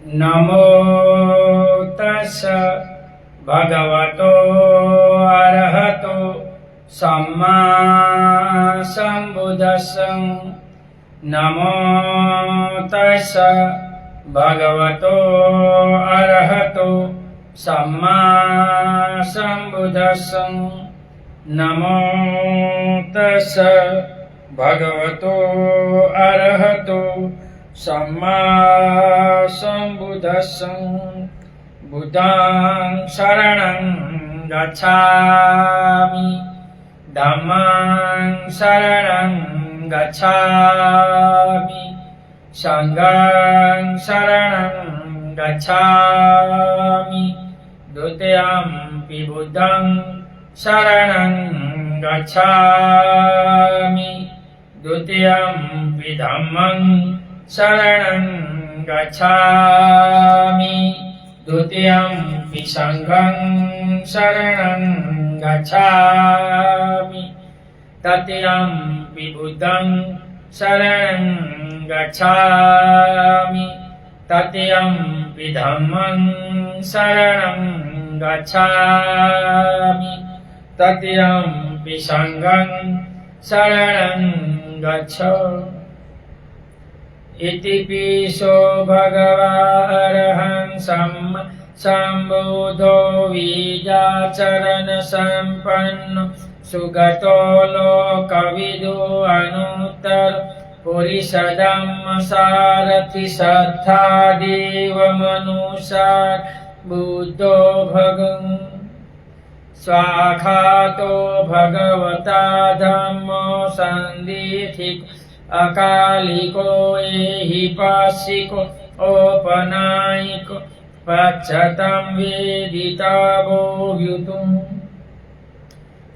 नमो तस् भगवतो अरहतो सम्मा सम्बुद्धस्स। नमो तस् भगवतो अरहतो सम्मा सम्बुद्धस्स। नमो तस् भगवतो अरहतो सम्मा सम्बुद्धस्स। बुद्धं शरणं गच्छामि, धम्मं शरणं गच्छामि, संघं शरणं गच्छामि, द्वितीयंपि बुद्धं शरणं गच्छामि, द्वितीयंपि धम्मं शरणं गच्छामि, द्वितीयंपि संघं शरणं गच्छामि, तृतीयंपि बुद्धं शरणं गच्छामि, तृतीयंपि धम्मं शरणं गच्छामि, तृतीयंपि संघं शरणं गच्छामि। इति पिशो भगवारहं सम्बुद्धो विजाचरण सम्पन्नो सुगतो लोकविदो अनुत्तर पुरुषधम्म सारथि सद्धादेव मनुष्यार बुद्धो भगं स्वाखातो भगवता धम्मो सन्दिथिको अकालिको एहिपासिको औपनायिको पश्चातं वेदितवोयुतुम्।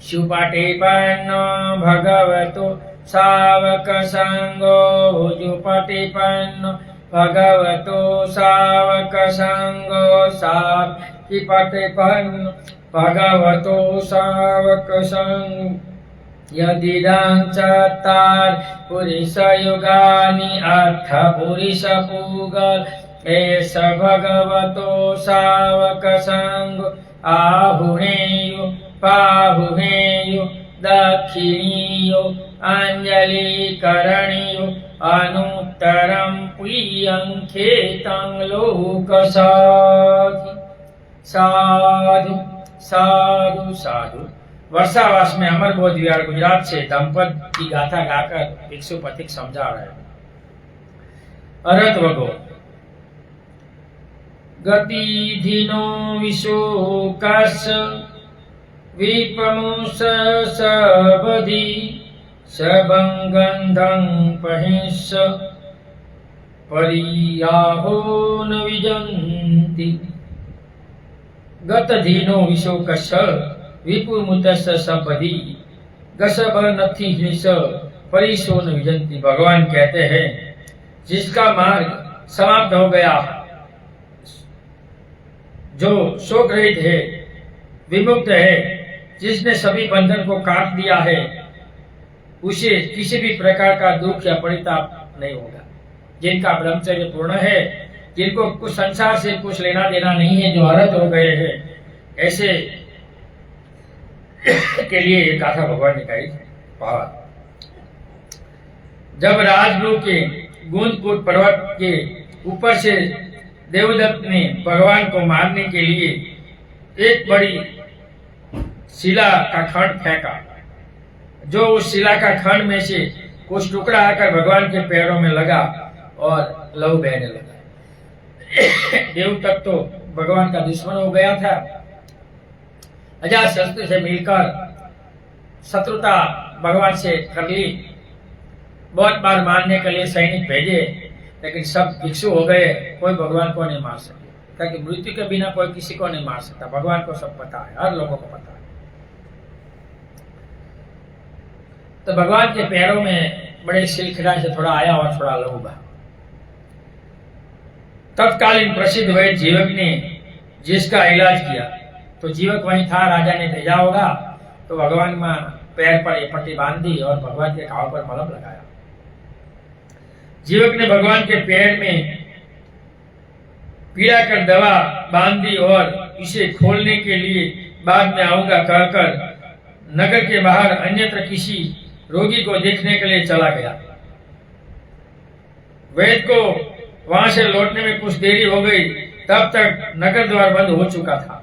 सुपटिपन्नो भगवतो सावकसङ्गो भुजुपटिपन्नो भगवतो सावकसङ्गो सावकिपटिपन्नो भगवतो सावकसङ्गो। यदिदं चत्वारि पुरुषयुगानि अर्थ पुरुषपूगल एष भगवतो सावकसङ्गो आहुणेयो पाहुणेयो दक्षिणीयो अंजलिकरणीयो अनुत्तरं प्रियं खेतं लोकसाधु। साधु साधु साधु। वर्षावास में अमर बोध विहार गुजरात से दंपत की गाथा गाकर भिक्षु पथिक समझा रहे। अरत वगो गतिधीनो विशोकाश विपमुष सबधि सबंगंधं पहिष परियाहो न विजंति। गतधीनो विशोकश विपुल मुतस सबधि गसब नथी हिस परिसोन विजंती। भगवान कहते हैं जिसका मार्ग समाप्त हो गया, जो शोक रहित है, विमुक्त है, जिसने सभी बंधन को काट दिया है, उसे किसी भी प्रकार का दुख या परिताप नहीं होगा। जिनका ब्रह्मचर्य पूर्ण है, जिनको कुछ संसार से कुछ लेना देना नहीं है, जो अरहत हो गए हैं, ऐसे के लिए ये गाथा भगवान ने कही। जब राजगृह के गुंदपुर पर्वत के ऊपर से देवदत्त ने भगवान को मारने के लिए एक बड़ी शिला का खंड फेंका, जो उस शिला का खंड में से कुछ टुकड़ा आकर भगवान के पैरों में लगा और लहू बहने लगा। देवदत्त तो भगवान का दुश्मन हो गया था। अजातशत्रु से मिलकर शत्रुता भगवान से कर ली। बहुत बार मारने के लिए सैनिक भेजे, लेकिन सब भिक्षु हो गए, कोई भगवान को नहीं मार सके, ताकि मृत्यु के बिना कोई किसी को नहीं मार सकता। भगवान को सब पता है, हर लोगों को पता है। तो भगवान के पैरों में बड़े सिलखिला से थोड़ा आया और थोड़ा लहू बहा। तत्कालीन प्रसिद्ध वैद्य जीवक ने जिसका इलाज किया, तो जीवक वहीं था, राजा ने भेजा होगा, तो भगवान में पैर पर ये पट्टी बांधी और भगवान के घाव पर मलम लगाया। जीवक ने भगवान के पैर में पीड़ा कर दवा बांध दी और इसे खोलने के लिए बाद में आऊंगा कहकर नगर के बाहर अन्यत्र किसी रोगी को देखने के लिए चला गया। वैद्य को वहां से लौटने में कुछ देरी हो गई, तब तक नगर द्वार बंद हो चुका था।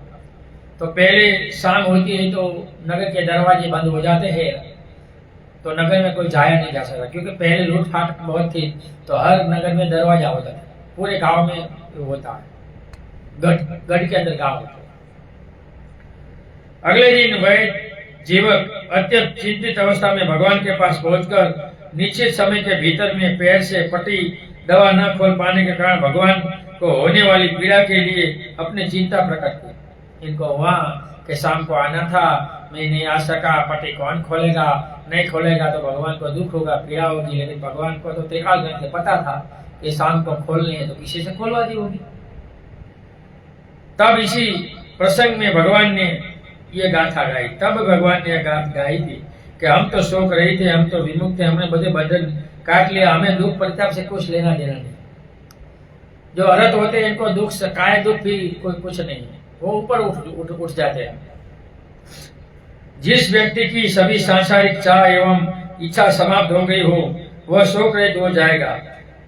तो पहले शाम होती है तो नगर के दरवाजे बंद हो जाते हैं, तो नगर में कोई जाया नहीं जा सकता, क्योंकि पहले लूटपाट बहुत थी, तो हर नगर में दरवाजा होता था, पूरे गांव में होता है, गढ़ के अंदर गांव होता है। अगले दिन वह जीवक अत्यंत चिंतित अवस्था में भगवान के पास पहुंचकर निश्चित समय के भीतर में पैर से पटी दवा न खोल पाने के कारण भगवान को होने वाली पीड़ा के लिए अपनी चिंता प्रकट की। इनको वहाँ के शाम को आना था, मैं नहीं आ सका, पटी कौन खोलेगा, नहीं खोलेगा तो भगवान को दुख होगा, पीड़ा होगी, लेकिन भगवान को तो त्रिकाल से पता था कि शाम को खोलनी है तो किसी से खोलवा दी होगी। तब इसी प्रसंग में भगवान ने ये गाथा गाई, तब भगवान ने गाथा गाई थी कि हम तो शोक रहे थे, हम तो विमुक्त थे, हमने बड़े बंधन काट लिया, हमें दुख परिताप से कुछ लेना देना नहीं। जो अरहत होते हैं इनको दुख काय दुख भी कोई कुछ नहीं है, वो ऊपर उठ जाते हैं। जिस व्यक्ति की सभी सांसारिक चाह एवं इच्छा समाप्त हो गई हो वह शोक रहित हो जाएगा।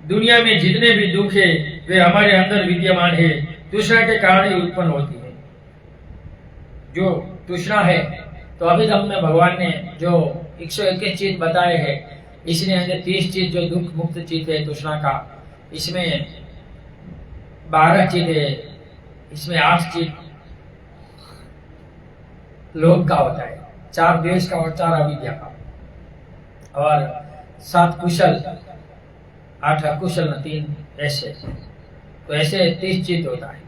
दुनिया में जितने भी दुख है वे हमारे अंदर विद्यमान है, तृष्णा के कारण ही उत्पन्न होती है। जो तृष्णा है तो अभी तक में भगवान ने जो 121 चीज बताए हैं, इसने अंदर 30 चीज जो दुख मुक्त चीज है तृष्णा का, इसमें 12 चीज है, इसमें 8 चीज लोभ का होता है, 4 द्वेष का और 4 अविद्या का, और 7 कुशल, 8 अकुशल, 3 ऐसे, तो ऐसे 30 चीज होता है।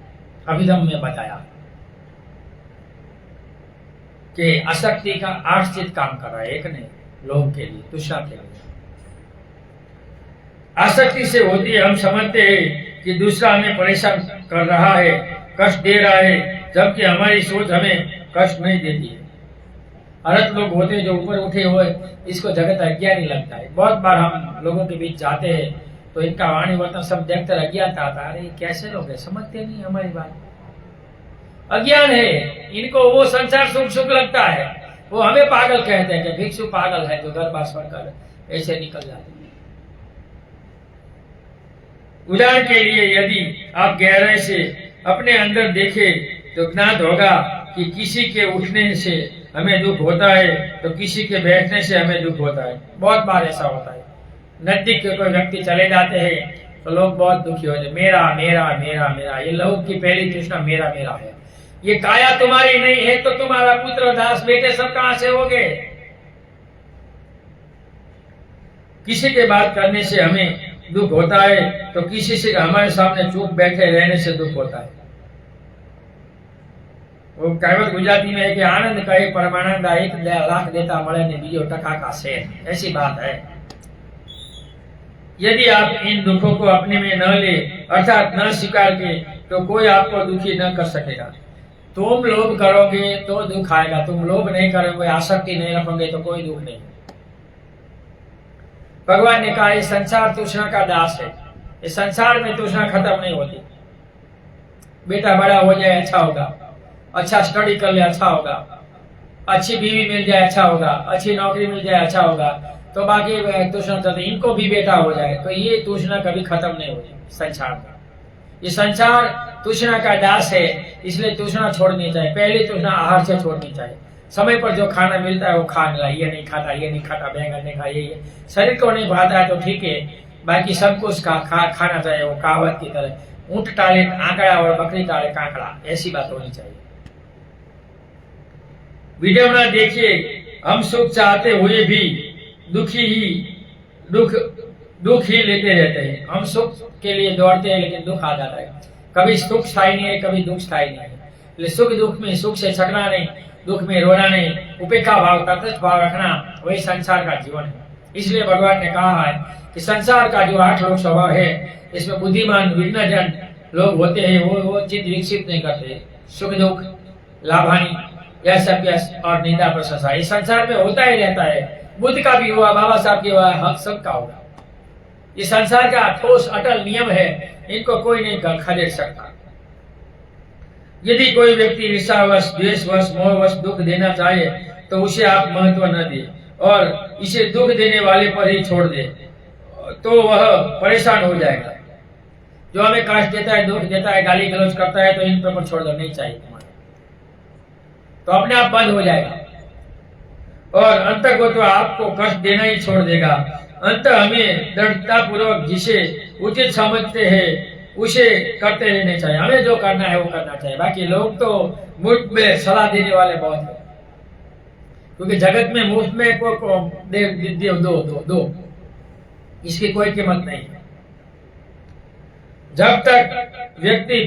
अभिधम में बताया कि आसक्ति का 8 चीज काम कर रहा है, एक नहीं, लोभ के लिए, तृष्णा के लिए। आसक्ति से होती है, हम समझते हैं कि दूसरा हमें परेशान कर रहा है, कष्ट दे रहा है, जबकि हमारी सोच हमें कष्ट नहीं देती है। अरहत लोग होते हैं जो ऊपर उठे हुए, इसको जगत अज्ञानी लगता है। बहुत बार हम लोगों के बीच जाते हैं तो इनका वाणी वर्तन सब देखकर अज्ञात आता, अरे कैसे लोग है, समझते नहीं हमारी बात, अज्ञान है इनको, वो संसार सुख सुख लगता है, वो हमें पागल कहते हैं कि भिक्षु पागल है जो घर बार कर ऐसे निकल जाते हैं। उदाहरण के लिए यदि आप गहराई से अपने अंदर देखें तो ज्ञात होगा कि किसी के उठने से हमें दुख होता है तो किसी के बैठने से हमें दुख होता है। बहुत बार ऐसा होता है, नजदीक के कोई व्यक्ति चले जाते हैं तो लोग बहुत दुखी होते, मेरा मेरा मेरा मेरा, ये लोग की पहली तृष्णा मेरा मेरा है। ये काया तुम्हारी नहीं है तो तुम्हारा पुत्र दास बेटे सब कहां से होगे। किसी के बात करने से हमें दुख होता है तो किसी से हमारे सामने चुप बैठे रहने से दुख होता है। वो कहावत गुजराती में है कि आनंद कहे परमानंद, 1 लाख देता મળે ने बीजो टका का शेर, ऐसी बात है। यदि आप इन दुखों को अपने में न ले अर्थात न स्वीकार के तो कोई आपको दुखी न कर सकेगा। तुम लोभ करोगे तो दुख आएगा, तुम लोभ नहीं करोगे, आसक्ति नहीं रखोगे तो कोई दुख नहीं। भगवान ने कहा ये संसार तृष्णा का दास है, इस संसार में तृष्णा खत्म नहीं होती। बेटा बड़ा हो जाए अच्छा होगा, अच्छा स्टडी कर ले अच्छा होगा, अच्छी बीवी मिल जाए अच्छा होगा, अच्छी नौकरी मिल जाए अच्छा होगा, तो बाकी तृष्णा चलते, इनको भी बेटा हो जाए तो ये तृष्णा कभी खत्म नहीं होती संसार का। ये संसार तृष्णा का दास है, इसलिए तृष्णा छोड़नी चाहिए। पहली तृष्णा आहार से छोड़नी चाहिए। समय पर जो खाना मिलता है वो खाने ला, ये नहीं खाता, ये नहीं खाता, बैंगन नहीं खा, ये शरीर को नहीं भाता है तो ठीक है, बाकी सब कुछ खाना चाहिए। वो कहावत की तरह, ऊंट टाले आंकड़ा और बकरी टाले कांकड़ा, ऐसी बात होनी चाहिए। वीडियो में देखिए, हम सुख चाहते हुए भी दुख ही लेते रहते हैं। हम सुख के लिए दौड़ते हैं लेकिन दुख आ जाता है। कभी सुख स्थायी नहीं है, कभी दुख स्थायी नहीं है। सुख दुख में, सुख से छकना नहीं, दुख में रोना नहीं, उपेक्षा भाव, तटस्थ भाव रखना, वही संसार का जीवन है। इसलिए भगवान ने कहा है कि संसार का जो 8 लोक स्वभाव है, इसमें बुद्धिमान विघ्नजन लोग होते हैं, वो चित्त विकसित नहीं करते। सुख दुख, लाभानी, यश अपयश और निंदा प्रशंसा, इस संसार में होता ही रहता है। बुद्ध का भी हुआ, बाबा साहब की हुआ, हक सबका होगा। ये संसार का ठोस अटल नियम है, इनको कोई नहीं खदेड़ सकता। यदि कोई व्यक्ति ईर्ष्यावश, द्वेषवश, मोहवश दुख देना चाहे तो उसे आप महत्व न दे और इसे दुख देने वाले पर ही छोड़ दे, तो वह परेशान हो जाएगा। जो हमें कष्ट देता है, दुख देता है, गाली गलौज करता है, तो इन पर छोड़ दो, नहीं चाहिए तुम्हारे, तो अपने आप बंद हो जाएगा और अंत को तो आपको कष्ट देना ही छोड़ देगा। अंत हमें दृढ़ता पूर्वक जिसे उचित समझते हैं उसे करते रहने चाहिए। हमें जो करना है वो करना चाहिए। बाकी लोग तो मुफ्त में सलाह देने वाले बहुत हैं, क्योंकि जगत में मुफ्त में को दो इसकी कोई कीमत नहीं है। जब तक व्यक्ति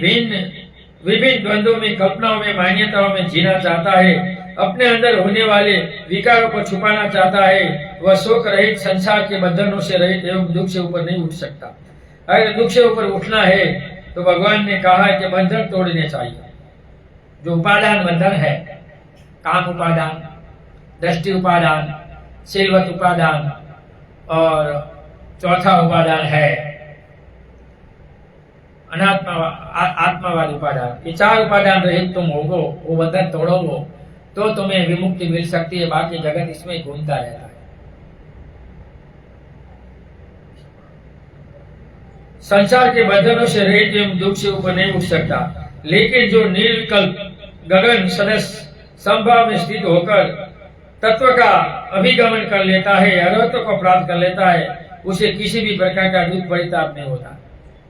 विभिन्न द्वंद्वों में, कल्पनाओं में, मान्यताओं में जीना चाहता है, अपने अंदर होने वाले विकारों को छुपाना चाहता है, वह शोक रहित संसार के बंधनों से रहित एवं दुख से ऊपर नहीं उठ सकता। अगर दुख से ऊपर उठना है तो भगवान ने कहा है कि बंधन तोड़ने चाहिए। जो उपादान बंधन है, काम उपादान, दृष्टि उपादान, शीलवत उपादान और चौथा उपादान है आत्मावाद उपादान। ये चार उपादान रहित तुम होगो, वो बंधन तोड़ोगो तो तुम्हें विमुक्ति मिल सकती है। बाकी जगत इसमें घूमता रहता है। संसार के बंधनों से रहित एवं दुख से ऊपर नहीं उठ सकता, लेकिन जो निर्विकल्प गगन सदस्य संभाव में स्थित होकर तत्व का अभिगमन कर लेता है, अरहत्व को प्राप्त कर लेता है, उसे किसी भी प्रकार का दुख परिताप नहीं होता।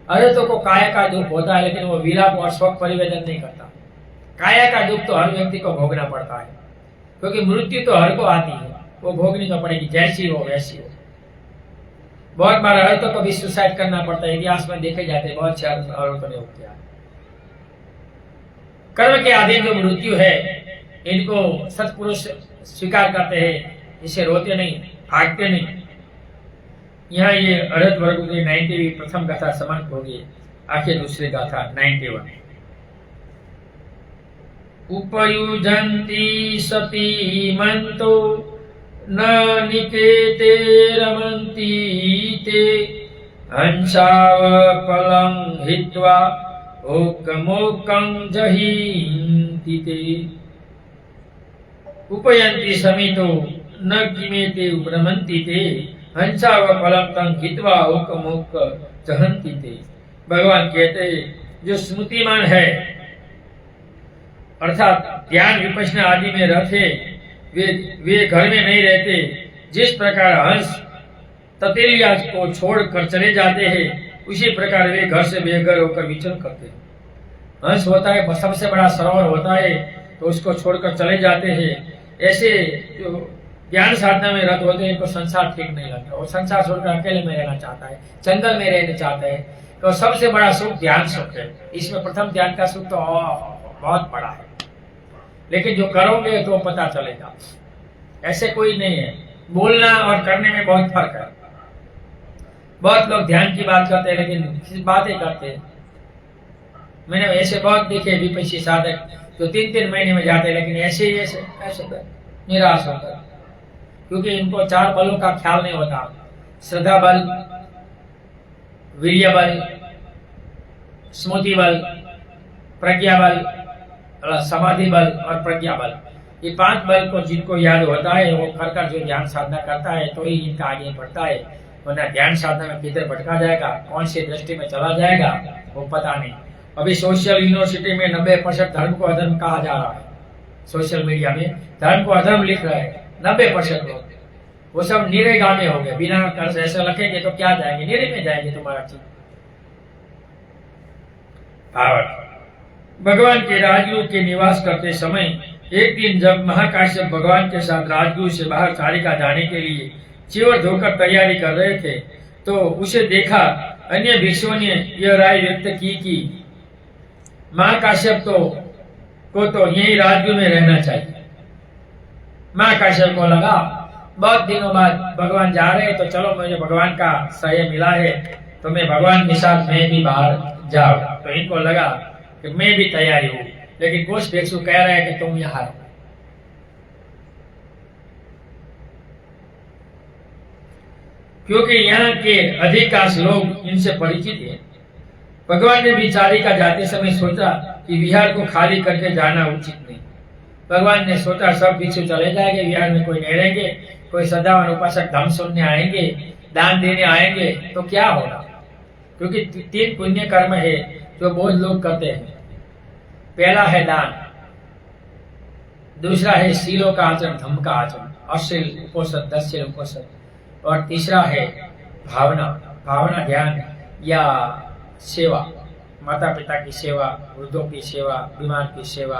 अरहत्व को काया का दुख होता है, लेकिन वो विलाप और शोक परिवेदन नहीं करता। काया का दुख तो हर व्यक्ति को भोगना पड़ता है, क्योंकि मृत्यु तो हर को आती है, वो भोगनी तो पड़ेगी, जैसी हो वैसी हो। बहुत बार औरतों को भी सुसाइड करना पड़ता है, इतिहास में देखे जाते हैं, बहुत से औरतों ने वो किया। कर्म के अधीन जो मृत्यु है, इनको सत्पुरुष स्वीकार करते हैं, इसे रोते नहीं, भागते नहीं। यहाँ ये अर्हत वर्ग की 90वीं प्रथम गाथा समाप्त होगी। आखिर दूसरी गाथा 91। उपयुजन्ति सती मंतो न निकेते रमन्ति ते हंसावपलं हित्वा ओकमोकं जहीन्ति ते। उपयन्ति समितो न किमेते रमन्ति ते हंसावपलं तं हित्वा ओकमोक जहन्ति ते। भगवान कहते जो स्मृतिमान है, अर्थात ध्यान विपश्यना आदि में रहते, वे घर में नहीं रहते। जिस प्रकार हंस ततेलिया को छोड़कर चले जाते हैं, उसी प्रकार वे घर से बेघर होकर विचरण करते हैं। हंस होता है, सबसे बड़ा सरोवर होता है, तो उसको छोड़कर चले जाते हैं। ऐसे जो ज्ञान साधना में रत होते हैं, इनको संसार ठीक नहीं लगता। वो संसार छोड़कर अकेले में रहना चाहता है, जंगल में रहना चाहता है। तो सबसे बड़ा सुख ध्यान सुख है। इसमें प्रथम ध्यान का सुख तो बहुत बड़ा है, लेकिन जो करोगे तो पता चलेगा। ऐसे कोई नहीं है। बोलना और करने में बहुत फर्क है। बहुत लोग ध्यान की बात करते हैं, लेकिन बातें करते हैं। मैंने ऐसे बहुत देखे विपक्षी साधक जो 3-3 महीने में जाते हैं, लेकिन ऐसे ही ऐसे निराश होकर, क्योंकि इनको 4 बलों का ख्याल नहीं होता। श्रद्धा बल, वीर्य बल, स्मृति बल, प्रज्ञा बल, समाधि बल और प्रज्ञा बल। ये 5 बल को जिनको याद होता है, वो कर जो ध्यान साधना करता है, तो ही इनका आगे बढ़ता है। वरना ध्यान साधना में किधर भटका जाएगा, कौन सी दृष्टि में चला जाएगा, वो पता नहीं। अभी सोशल यूनिवर्सिटी में 90% धर्म को अधर्म कहा जा रहा है। सोशल मीडिया में धर्म को अधर्म लिख रहे हैं 90% लोग। वो सब निरेगामी हो गए। बिना कर्ज ऐसा लिखेंगे तो क्या जाएंगे, निरे में जाएंगे तुम्हारा चीज। भगवान के राजगुरु के निवास करते समय एक दिन जब महाकाश्यप भगवान के साथ राजगुरु से बाहर चारिका जाने के लिए चिवर धोकर तैयारी कर रहे थे, तो उसे देखा। अन्य भिक्षुओं ने यह राय व्यक्त की कि महाकाश्यप को तो यही राजगुरु में रहना चाहिए। महाकाश्यप को लगा बहुत दिनों बाद भगवान जा रहे हैं, तो चलो मुझे भगवान का सहाय मिला है, तो मैं भगवान के साथ मैं भी बाहर जाऊं। तो इनको लगा कि मैं भी तैयारी हूं, लेकिन कुछ भिक्षु कह रहे हैं कि तुम यहाँ रहो। क्योंकि यहाँ के अधिकांश लोग इनसे परिचित हैं। भगवान ने भी चारिका जाते समय सोचा कि विहार को खाली करके जाना उचित नहीं। भगवान ने सोचा सब भिक्षु चले जाएंगे, विहार में कोई नहीं रहेंगे, कोई सदावन उपासक धम सुनने आएंगे, दान देने आएंगे, तो क्या होगा? क्योंकि 3 पुण्य कर्म है जो बहुत लोग करते हैं। पहला है दान, दूसरा है शीलों का आचरण, धम का आचरण, अश्लील उपोषण, 10 शील उपोषण, और तीसरा है भावना ध्यान या सेवा, माता पिता की सेवा, वृद्धों की सेवा, बीमार की सेवा,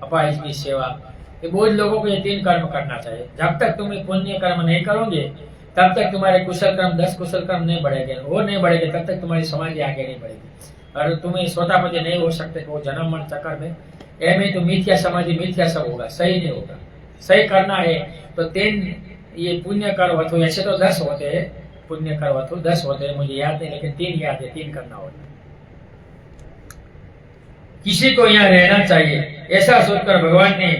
अपाहिज की सेवा। ये बहुत लोगों को ये 3 कर्म करना चाहिए। जब तक तुम ये पुण्य कर्म नहीं करोगे तब तक तुम्हारे कुशल कर्म 10 कुशल कर्म नहीं बढ़ेंगे, वो नहीं बढ़ेंगे तब तक तुम्हारी समाज आगे नहीं बढ़ेगी। और तुम्हें स्वतापति नहीं हो सकते वो जन्म मरण चक्कर में में तो मिथ्या समाधि मिथ्या सब होगा, सही नहीं होगा। सही करना है तो 3 ये पुण्य कर्म वथु, ऐसे तो 10 होते हैं पुण्य कर्म वथु, 10 होते हैं, मुझे याद नहीं, लेकिन 3 याद है, 3 करना होता है। किसी को यहाँ रहना चाहिए ऐसा सोचकर भगवान ने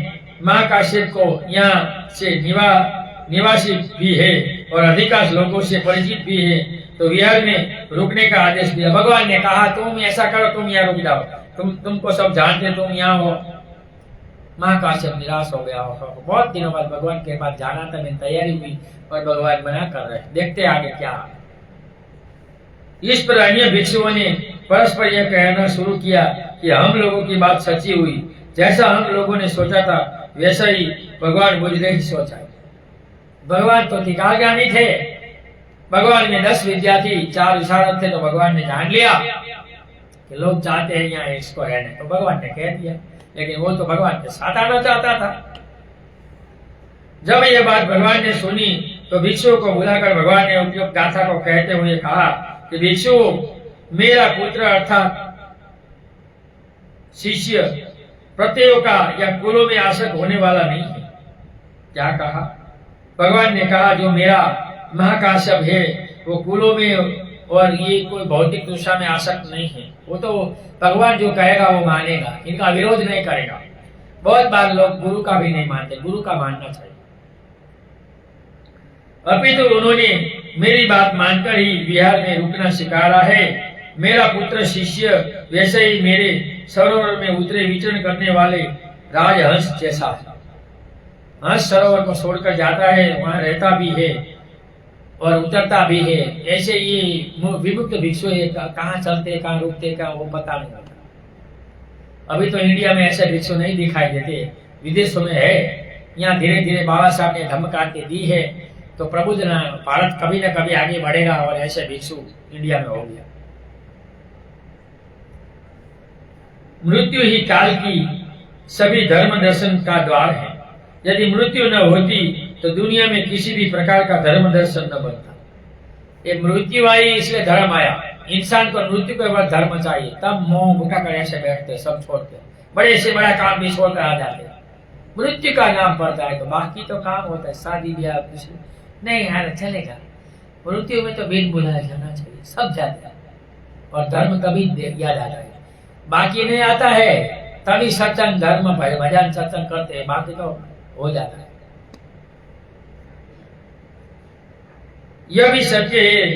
महाकाश्यप को यहाँ से निवासी भी है और अधिकांश लोगों से परिचित भी है, तो विहार में रुकने का आदेश दिया। भगवान ने कहा तुम ऐसा करो, तुम यहाँ रुक जाओ, तुमको सब जानते, तुम यहाँ हो। महाकाश्यप निराश हो गया हो। बहुत दिनों बाद भगवान के पास जाना था, मेरी तैयारी हुई और भगवान मना कर रहे, देखते आगे क्या। इस पर अन्य भिक्षुओं ने परस्पर यह कहना शुरू किया कि हम लोगों की बात सच्ची हुई, जैसा हम लोगों ने सोचा था वैसा ही भगवान मुझ ने ही सोचा। भगवान तो टिका ज्ञानी थे, भगवान में 10 विद्यार्थी 4 विशारद थे, तो भगवान ने जान लिया कि लोग चाहते हैं यहाँ इसको रहने, तो भगवान ने कह दिया। लेकिन वो तो भगवान के साथ आना चाहता था। जब यह बात भगवान ने सुनी तो भिक्षुओं को बुलाकर भगवान ने उपयुक्त गाथा को कहते हुए कहा कि भिक्षु, मेरा पुत्र अर्थात शिष्य प्रत्ययों का या कुलों में आसक्त होने वाला नहीं है। क्या कहा? भगवान ने कहा जो मेरा महाकाश्यप है वो कुलों में और ये कोई भौतिक तृष्णा में आसक्त नहीं है। वो तो भगवान जो कहेगा वो मानेगा, इनका विरोध नहीं करेगा। बहुत बार लोग गुरु का भी नहीं मानते, गुरु का मानना चाहिए। अपितु उन्होंने मेरी बात मानकर ही विहार में रुकना सिखाया है। मेरा पुत्र शिष्य वैसे ही मेरे सरोवर में उतरे विचरण करने वाले राजहंस जैसा है। हंस सरोवर को छोड़कर जाता है, वहां रहता भी है और उतरता भी है। ऐसे ये विमुक्त भिक्षु कहाँ चलते, कहाँ रुकते, कहाँ वो पता नहीं होता। अभी तो इंडिया में ऐसे भिक्षु नहीं दिखाई देते, विदेशों में है। यहाँ धीरे धीरे बाबा साहब ने धम्म क्रांति दी है, तो प्रबुद्ध भारत कभी न कभी आगे बढ़ेगा और ऐसे भिक्षु इंडिया में हो गया। मृत्यु ही काल की सभी धर्म दर्शन का द्वार है। यदि मृत्यु न होती तो दुनिया में किसी भी प्रकार का धर्म दर्शन न बनता। ये मृत्यु आई इसलिए धर्म आया। इंसान को मृत्यु के बाद धर्म चाहिए, तब मोह मुठा कर ऐसे बैठते, सब छोड़ते, बड़े से बड़ा काम भी छोड़कर आ जाते। मृत्यु का नाम पड़ता है तो बाकी तो काम होता है, शादी ब्याह नहीं यार चलेगा। मृत्यु में तो बिन बुलाया जाना चाहिए, सब जाते हैं और धर्म कभी याद आता है। बाकी नहीं आता है तभी सत्संग धर्म भजन सत्संग करते हैं, बाकी तो हो जाता है। यह भी सत्य है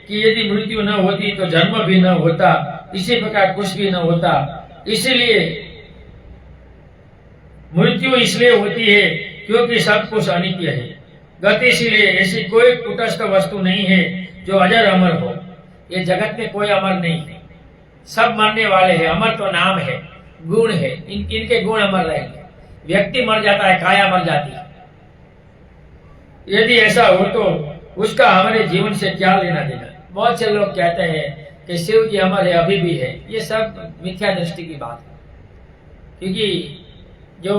कि यदि मृत्यु न होती तो जन्म भी न होता, इसी प्रकार कुछ भी न होता। इसलिए मृत्यु इसलिए होती है क्योंकि सब कुछ अनित्य है, गतिशील है। ऐसी कोई कुटस्थ वस्तु नहीं है जो अजर अमर हो। ये जगत में कोई अमर नहीं है, सब मरने वाले हैं। अमर तो नाम है, गुण है, इनके गुण अमर रहेंगे। व्यक्ति मर जाता है, काया मर जाती है। यदि ऐसा हो तो उसका हमारे जीवन से क्या लेना देना। बहुत से लोग कहते हैं कि शिव जी अमर है, अभी भी है। ये सब मिथ्या दृष्टि की बात है, क्योंकि जो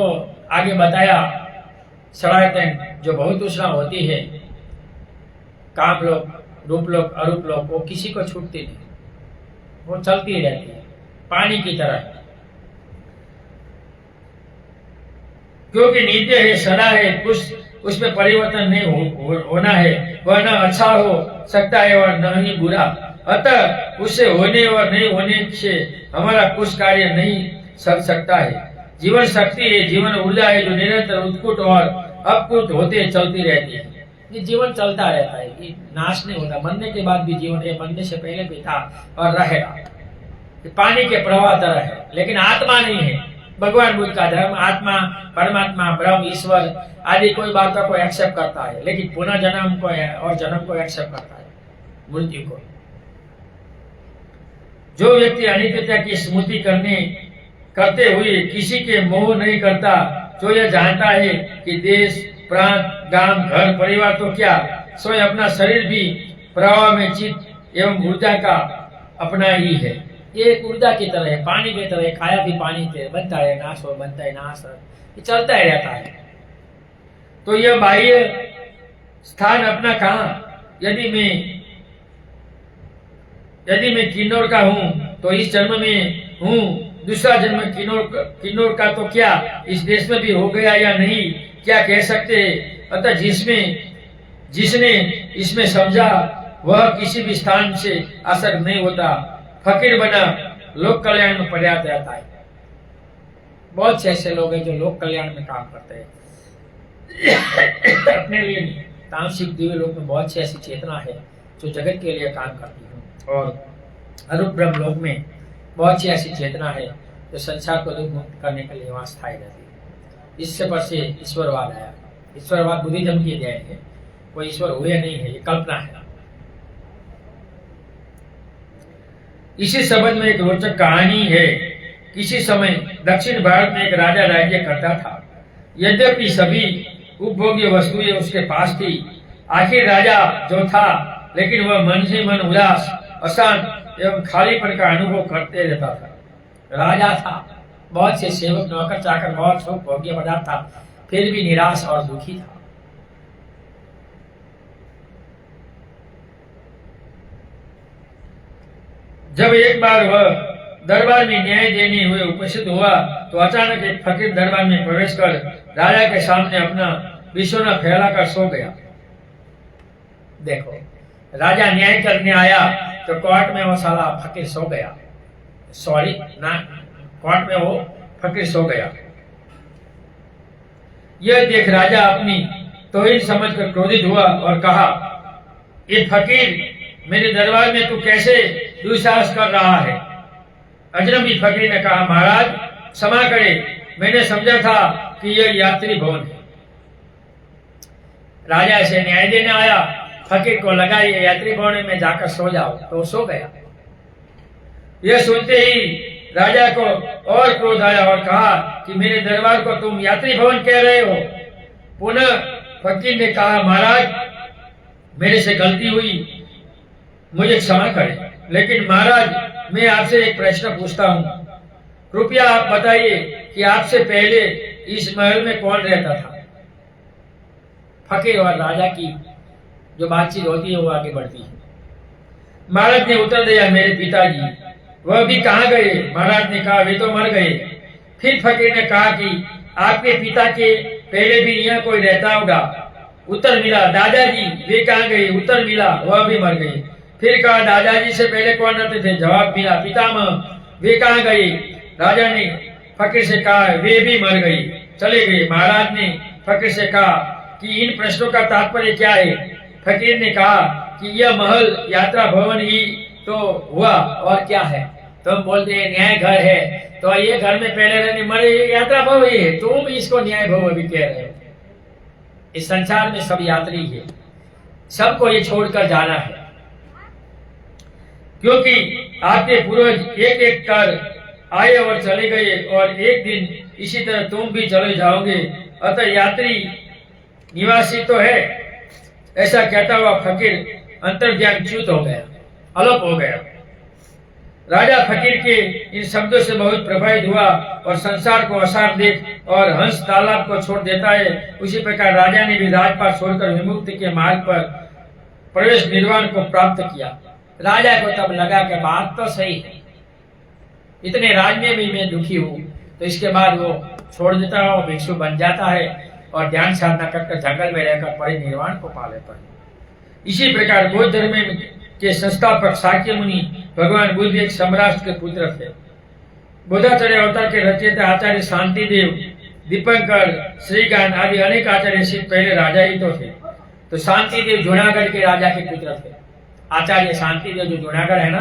आगे बताया सनातन जो बहुत दूसरा होती है, काम लोग, रूप लोग, अरूप लोग, वो किसी को छूटती नहीं, वो चलती ही रहती है पानी की तरह। क्योंकि नित्य है, सदा है, कुछ उसमें परिवर्तन नहीं होना है। वह न अच्छा हो सकता है और न ही बुरा। अतः उससे होने और नहीं होने से हमारा कुछ कार्य नहीं चल सकता है। जीवन शक्ति है, जीवन ऊर्जा है जो निरंतर उत्कुट और अपकुट होते चलती रहती है। ये जीवन चलता रहता है, ये नाश नहीं होता। मरने के बाद भी जीवन है, मरने से पहले भी था और रहेगा। कि पानी के प्रवाह तरह है, लेकिन आत्मा नहीं है। भगवान बुद्ध का धर्म आत्मा, परमात्मा, ब्रह्म, ईश्वर आदि कोई बातों को एक्सेप्ट करता है, लेकिन पुनः जन्म को और जन्म को एक्सेप्ट करता है, मृत्यु को। जो व्यक्ति अनित्यता की स्मृति करते हुए किसी के मोह नहीं करता, जो यह जानता है कि देश, प्रांत, गांव, घर, परिवार तो क्या, स्वयं अपना शरीर भी प्रवाह में चित्त एवं ऊर्जा का अपना ही है। ये एक ऊर्जा की तरह है, पानी की तरह, खाया भी पानी से बनता है, नाश हो, बनता है, नाश हो, ये चलता ही रहता है। तो यह बाह्य स्थान अपना कहाँ? यदि मैं किन्नौर का हूँ तो इस जन्म में हूँ, दूसरा जन्म किन्नौर का तो क्या इस देश में भी हो गया या नहीं, क्या कह सकते हैं? अतः जिसने इसमें समझा वह किसी भी स्थान से असर नहीं होता, फकीर बना लोक कल्याण में पर्याप्त रहता है। बहुत से ऐसे लोग हैं जो लोक कल्याण में काम करते हैं, अपने लिए नहीं। तामसिक दिव्य लोक में बहुत सी ऐसी चेतना है जो जगत के लिए काम करती है, और अरूप ब्रह्म लोक में बहुत सी ऐसी चेतना है जो संसार को दुख मुक्त करने के लिए वहां स्थायी रहती है। इससे पर से ईश्वरवाद आया। ईश्वरवाद बुद्धिज्म की अध्याय है, कोई ईश्वर हुए नहीं है, ये कल्पना है। इसी संबंध में एक रोचक कहानी है। किसी समय दक्षिण भारत में एक राजा राज्य करता था। यद्यपि सभी उपभोग्य वस्तुएं उसके पास थी, आखिर राजा जो था, लेकिन वह मन से मन उदास, अशांत एवं खालीपन का अनुभव करते रहता था। राजा था, बहुत से सेवक, नौकर, चाकर, बहुत सुख भोग्य पदार्थ था, फिर भी निराश और दुखी था। जब एक बार वह दरबार में न्याय देने हुए उपस्थित हुआ तो अचानक एक फकीर दरबार में प्रवेश कर राजा के सामने अपना बिछौना फैलाकर सो गया। देखो, राजा न्याय करने आया तो कोर्ट में वो साला फकीर सो गया। सॉरी ना, कोर्ट में वो फकीर सो गया। यह देख राजा अपनी तौहीन समझकर क्रोधित हुआ और कहा, ये फकीर मेरे दरबार में तू कैसे दुस्साहस कर रहा है? अजनबी फकीर ने कहा, महाराज क्षमा करें, मैंने समझा था कि यह यात्री भवन है। राजा से न्याय देने आया, फकीर को लगा ये यात्री भवन में जाकर सो जाओ, तो सो गया। यह सुनते ही राजा को और क्रोध आया और कहा कि मेरे दरबार को तुम यात्री भवन कह रहे हो? पुनः फकीर ने कहा, महाराज मेरे से गलती हुई, मुझे क्षमा करें, लेकिन महाराज मैं आपसे एक प्रश्न पूछता हूँ। कृपया आप बताइए कि आपसे पहले इस महल में कौन रहता था? फकीर और राजा की जो बातचीत होती है वो आगे बढ़ती है। महाराज ने उत्तर दिया, मेरे पिताजी। वह भी कहाँ गए? महाराज ने कहा, वे तो मर गए। फिर फकीर ने कहा कि आपके पिता के पहले भी यहाँ कोई रहता होगा। उत्तर मिला, दादाजी। वे कहाँ गए? उत्तर मिला, वह भी मर गए। फिर कहा, दादाजी से पहले कौन रहते थे? जवाब मिला, पितामह। वे कहाँ गए? राजा ने फकीर से कहा, वे भी मर गए, चले गए। महाराज ने फकीर से कहा कि इन प्रश्नों का तात्पर्य क्या है? फकीर ने कहा कि यह महल यात्रा भवन ही तो हुआ, और क्या है? तुम बोलते हैं न्याय घर है, तो ये घर में पहले रहने मरे यात्रा भवन ही है, तुम इसको न्याय भवन भी कह रहे हो। इस संसार में सब यात्री है, सबको ये छोड़कर जाना है, क्योंकि आपके पूर्वज एक एक कर आए और चले गए, और एक दिन इसी तरह तुम भी चले जाओगे। अतः यात्री निवासी तो है। ऐसा कहता हुआ फकीर अंतर्ध्यान च्युत हो गया, अलोप हो गया। राजा फकीर के इन शब्दों से बहुत प्रभावित हुआ और संसार को असार देख और हंस तालाब को छोड़ देता है, उसी प्रकार राजा ने भी राजपाट छोड़कर विमुक्ति के मार्ग पर प्रवेश निर्वाण को प्राप्त किया। राजा को तब लगा कि बात तो सही है, इतने राज में भी मैं दुखी हूँ, तो इसके बाद वो छोड़ देता है, वो भिक्षु बन जाता है और ध्यान साधना करके जंगल में रहकर परिनिर्वाण को पा लेता है। इसी प्रकार बौद्ध धर्म के संस्थापक शाक्य मुनि भगवान बुद्ध एक सम्राट के पुत्र थे। बुद्धाचार्य अवतार के रचयिता आचार्य शांतिदेव, दीपंकर, श्रीगान आदि अनेक आचार्य सिद्ध पहले राजा ही तो थे। तो शांतिदेव जूनागढ़ के राजा के पुत्र थे। आचार्य शांतिदेव जो जूनागढ़ है ना,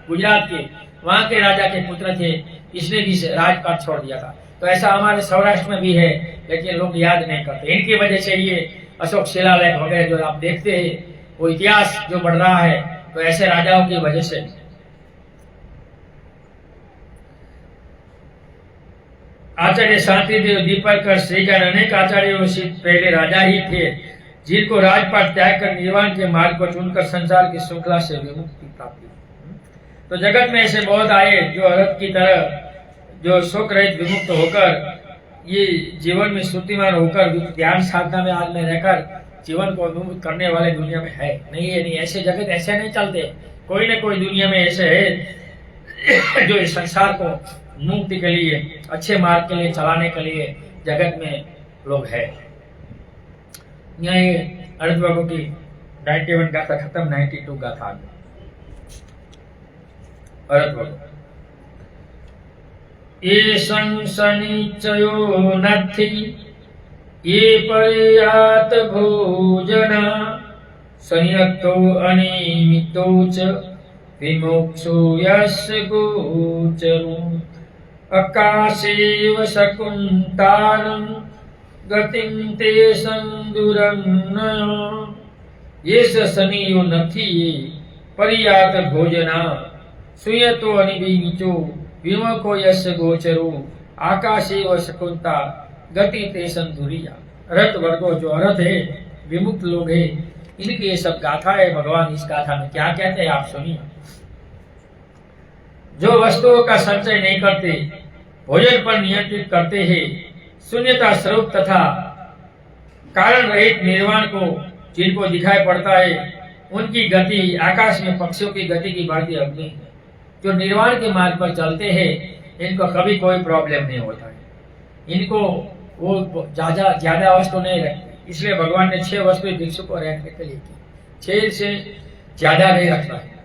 गुजरात के, वहां के राजा के पुत्र थे, इसने भी राजपाट छोड़ दिया था। तो ऐसा हमारे सौराष्ट्र में भी है, लेकिन लोग याद नहीं करते। इनकी वजह से ये अशोक शिलालेख वगैरह जो आप देखते हैं, वो इतिहास जो बढ़ रहा है, तो ऐसे राजाओं की वजह से। आचार्य शांतिदेव दीपकर श्रीगण अनेक आचार्यों से पहले राजा ही थे, जिनको राजपाट त्याग कर निर्वाण के मार्ग को चुनकर संसार की श्रृंखला से विमुक्ति प्राप्त हुई। तो जगत में ऐसे बहुत आए जो अरब की तरह जो शोक रहित विमुक्त होकर ये जीवन में श्रुतिमान होकर ध्यान साधना में आज में रहकर जीवन को विमुक्त करने वाले दुनिया में है नहीं है। नहीं, ऐसे जगत ऐसे नहीं चलते। कोई न कोई दुनिया में ऐसे है जो इस संसार को मुक्ति के लिए, अच्छे मार्ग के लिए चलाने के लिए जगत में लोग है। यहाँ ये अरद बाबू की 91 गाथा खत्म, 92 गाथा अरद बाबू। ये संसनिचयो नथी ये पर्यात भोजन संयतो अनिमितो च विमोक्षो यस्य गोचरो आकाशेव शकुंतानं गतिं ते संदुरन्नयो ये सनियो नथी पर्यात भोजना सुयतो अनिमितो विमोक्षो यस्य गोचरो आकाशेव शकुंता गति ते संदुरिया। रथ वर्गो जो अर्थ है, विमुक्त लोग है, इनकी ये सब गाथा है। भगवान इस गाथा में क्या कहते हैं आप सुनिए। जो वस्तुओं का संचय नहीं करते, भोजन पर नियंत्रित करते हैं, शून्यता स्वरूप तथा कारण रहित निर्वाण को जिनको दिखाई पड़ता है, उनकी गति आकाश में पक्षियों की गति की भांति अग्नि है। जो निर्वाण के मार्ग पर चलते हैं, इनको कभी कोई प्रॉब्लम नहीं होता है। इनको वो ज्यादा वस्तु नहीं रखते, इसलिए भगवान ने 6 वस्तु भिक्षु को रखने के लिए की। 6 से ज्यादा नहीं रखना है।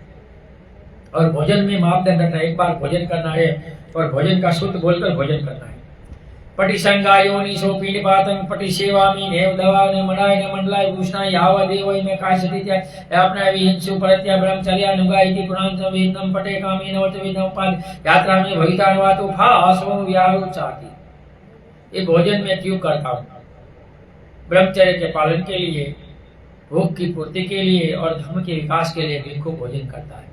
और भोजन में मापदंड रखना, एक बार भोजन करना है और भोजन का शुद्ध बोलकर भोजन करना है। पटि संगायो निशो पीड़ पातंग पटि सेवामी नेव दवा ने मनाय ने मंडलाय भूषणा याव देवय में काशतित्य अपना विहिंसु परत्या ब्रह्मचर्या नुगाइति पुराण संवेदनम पटे कामी नवत विदम पाद यात्रा में भवितानवातो फासो व्यारो चाति। ये भोजन में क्यों करता हूँ? ब्रह्मचर्य के पालन के लिए, भूख की पूर्ति के लिए और धर्म के विकास के लिए भिक्षु भोजन करता है।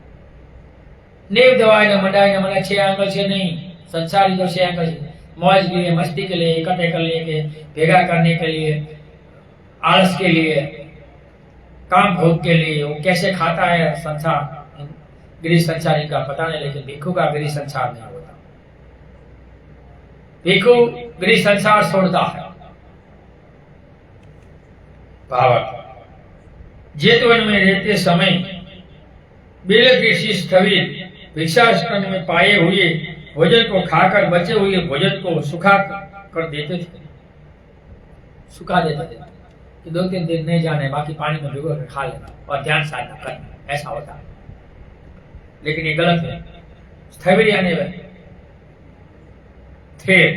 नेव दवाय न मंडाय न मना 6 आंगल से नहीं, संसारी जो 6 आंगल से मौज के लिए, मस्ती के लिए, इकट्ठे करने के, भेगा करने के लिए, आलस के लिए, काम भोग के लिए, वो कैसे खाता है संसार, गृह संसारी का पता नहीं, लेकिन भिक्षु का गृह संसार नहीं होता। भिक्षु गृह संसार छोड़ता है। भावक जेतवन में रहते समय बेल कृषि स्थविर भिक्षाटन में पाए हुए भोजन को खाकर बचे हुए भोजन को सुखा कर देते थे, सुखा देते थे कि 2-3 दिन नहीं जाने, बाकी पानी में भिगो कर खा लेना और ध्यान साधना करना, ऐसा होता है। लेकिन ये गलत है। स्थविर यानी थेर,